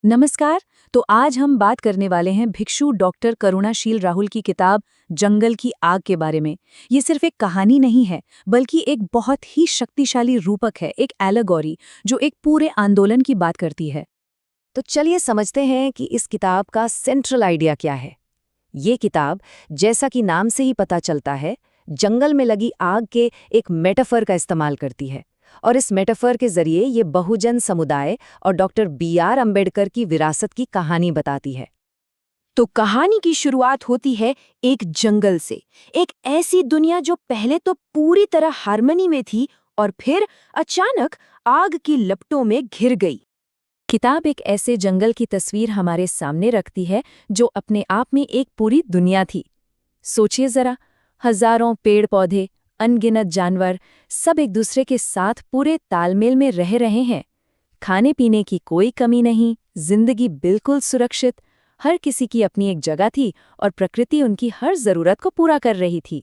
नमस्कार। तो आज हम बात करने वाले हैं भिक्षु डॉक्टर करुणाशील राहुल की किताब जंगल की आग के बारे में। ये सिर्फ एक कहानी नहीं है, बल्कि एक बहुत ही शक्तिशाली रूपक है, एक एलेगोरी जो एक पूरे आंदोलन की बात करती है। तो चलिए समझते हैं कि इस किताब का सेंट्रल आइडिया क्या है। ये किताब, जैसा कि नाम से ही पता चलता है, जंगल में लगी आग के एक मेटाफर का इस्तेमाल करती है। और इस मेटाफर के जरिए ये बहुजन समुदाय और डॉक्टर बी.आर. अम्बेडकर की विरासत की कहानी बताती है। तो कहानी की शुरुआत होती है एक जंगल से, एक ऐसी दुनिया जो पहले तो पूरी तरह हार्मनी में थी और फिर अचानक आग की लपटों में घिर गई। किताब एक ऐसे जंगल की तस्वीर हमारे सामने रखती है जो अपने आप में एक पूरी दुनिया थी। सोचिए जरा, हजारों पेड़ पौधे, अनगिनत जानवर, सब एक दूसरे के साथ पूरे तालमेल में रह रहे हैं। खाने पीने की कोई कमी नहीं, जिंदगी बिल्कुल सुरक्षित, हर किसी की अपनी एक जगह थी और प्रकृति उनकी हर जरूरत को पूरा कर रही थी।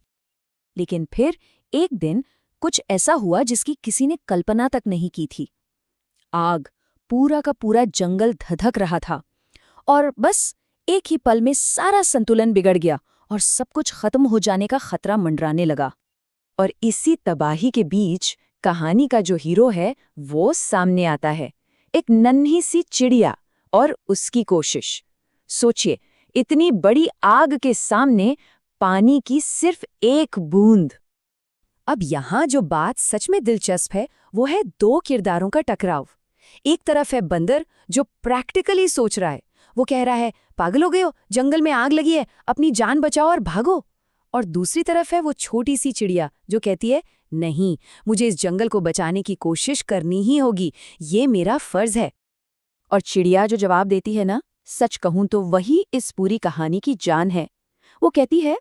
लेकिन फिर एक दिन कुछ ऐसा हुआ जिसकी किसी ने कल्पना तक नहीं की थी। आग, पूरा का पूरा जंगल धधक रहा था और बस एक ही पल में सारा संतुलन बिगड़ गया और सब कुछ खत्म हो जाने का खतरा मंडराने लगा। और इसी तबाही के बीच कहानी का जो हीरो है वो सामने आता है, एक नन्ही सी चिड़िया और उसकी कोशिश। सोचिए, इतनी बड़ी आग के सामने पानी की सिर्फ एक बूंद। अब यहाँ जो बात सच में दिलचस्प है वो है दो किरदारों का टकराव। एक तरफ है बंदर जो प्रैक्टिकली सोच रहा है, वो कह रहा है पागल हो गए हो, जंगल में आग लगी है, अपनी जान बचाओ और भागो। और दूसरी तरफ है वो छोटी सी चिड़िया जो कहती है नहीं, मुझे इस जंगल को बचाने की कोशिश करनी ही होगी, ये मेरा फर्ज है। और चिड़िया जो जवाब देती है ना, सच कहूं तो वही इस पूरी कहानी की जान है। वो कहती है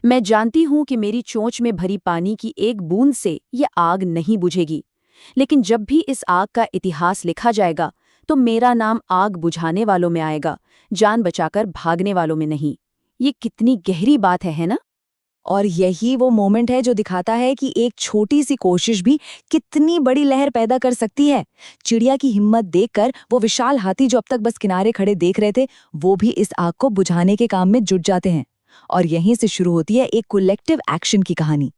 मैं जानती हूं कि मेरी चोंच में भरी पानी की एक बूंद से ये आग नहीं बुझेगी, लेकिन जब भी इस आग का इतिहास लिखा जाएगा तो मेरा नाम आग बुझाने वालों में आएगा, जान बचाकर भागने वालों में नहीं। ये कितनी गहरी बात है ना? और यही वो मोमेंट है जो दिखाता है कि एक छोटी सी कोशिश भी कितनी बड़ी लहर पैदा कर सकती है। चिड़िया की हिम्मत देखकर वो विशाल हाथी जो अब तक बस किनारे खड़े देख रहे थे, वो भी इस आग को बुझाने के काम में जुट जाते हैं। और यहीं से शुरू होती है एक कलेक्टिव एक्शन की कहानी।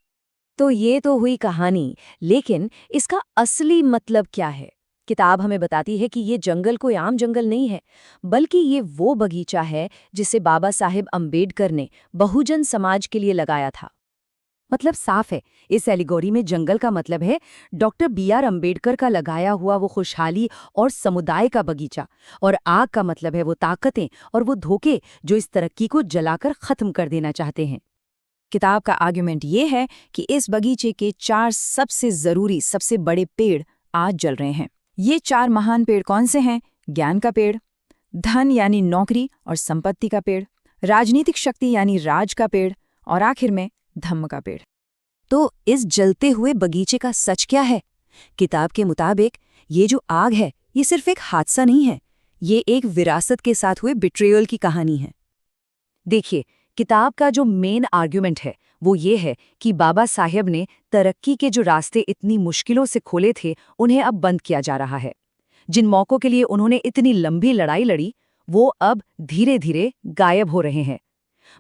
तो ये तो हुई कहानी, लेकिन इसका असली मतलब क्या है? किताब हमें बताती है कि ये जंगल कोई आम जंगल नहीं है, बल्कि ये वो बगीचा है जिसे बाबा साहेब अम्बेडकर ने बहुजन समाज के लिए लगाया था। मतलब साफ है, इस एलिगोरी में जंगल का मतलब है डॉक्टर बी.आर. अम्बेडकर का लगाया हुआ वो खुशहाली और समुदाय का बगीचा, और आग का मतलब है वो ताकतें और वो धोखे जो इस तरक्की को जलाकर खत्म कर देना चाहते हैं। किताब का आर्ग्यूमेंट ये है कि इस बगीचे के 4 सबसे जरूरी, सबसे बड़े पेड़ आज जल रहे हैं। ये 4 महान पेड़ कौन से हैं? ज्ञान का पेड़, धन यानी नौकरी और संपत्ति का पेड़, राजनीतिक शक्ति यानी राज का पेड़, और आखिर में धम्म का पेड़। तो इस जलते हुए बगीचे का सच क्या है? किताब के मुताबिक ये जो आग है, ये सिर्फ एक हादसा नहीं है, ये एक विरासत के साथ हुए बिट्रेयल की कहानी है। देखिए, किताब का जो मेन आर्ग्यूमेंट है वो ये है कि बाबा साहेब ने तरक्की के जो रास्ते इतनी मुश्किलों से खोले थे, उन्हें अब बंद किया जा रहा है। जिन मौकों के लिए उन्होंने इतनी लंबी लड़ाई लड़ी, वो अब धीरे धीरे गायब हो रहे हैं।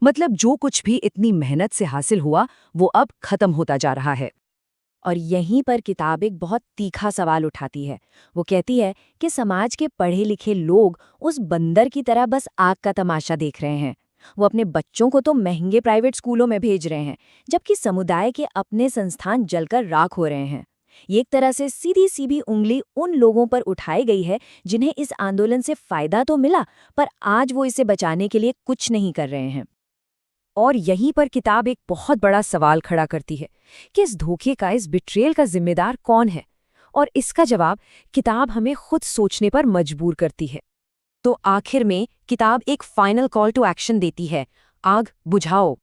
मतलब जो कुछ भी इतनी मेहनत से हासिल हुआ, वो अब खत्म होता जा रहा है। और यहीं पर किताब एक बहुत तीखा सवाल उठाती है। वो कहती है कि समाज के पढ़े लिखे लोग उस बंदर की तरह बस आग का तमाशा देख रहे हैं। वो अपने बच्चों को तो महंगे प्राइवेट स्कूलों में भेज रहे हैं, जबकि समुदाय के अपने संस्थान जलकर राख हो रहे हैं। ये एक तरह से सीधी सीधी उंगली उन लोगों पर उठाई गई है जिन्हें इस आंदोलन से फायदा तो मिला, पर आज वो इसे बचाने के लिए कुछ नहीं कर रहे हैं। और यहीं पर किताब एक बहुत बड़ा सवाल खड़ा करती है कि इस धोखे का, इस बिट्रेयल का जिम्मेदार कौन है? और इसका जवाब किताब हमें खुद सोचने पर मजबूर करती है। तो आखिर में किताब एक फाइनल कॉल टू एक्शन देती है, आग बुझाओ।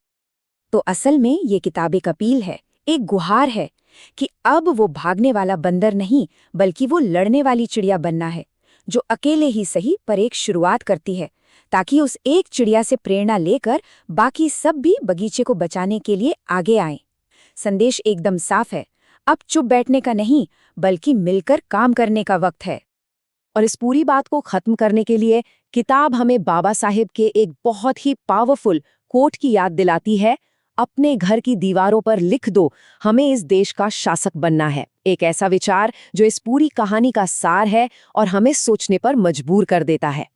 तो असल में ये किताब एक अपील है, एक गुहार है कि अब वो भागने वाला बंदर नहीं, बल्कि वो लड़ने वाली चिड़िया बनना है, जो अकेले ही सही पर एक शुरुआत करती है, ताकि उस एक चिड़िया से प्रेरणा लेकर बाकी सब भी बगीचे को बचाने के लिए आगे आएं। संदेश एकदम साफ है, अब चुप बैठने का नहीं, बल्कि मिलकर काम करने का वक्त है। और इस पूरी बात को खत्म करने के लिए किताब हमें बाबा साहेब के एक बहुत ही पावरफुल कोट की याद दिलाती है, अपने घर की दीवारों पर लिख दो, हमें इस देश का शासक बनना है। एक ऐसा विचार जो इस पूरी कहानी का सार है और हमें सोचने पर मजबूर कर देता है।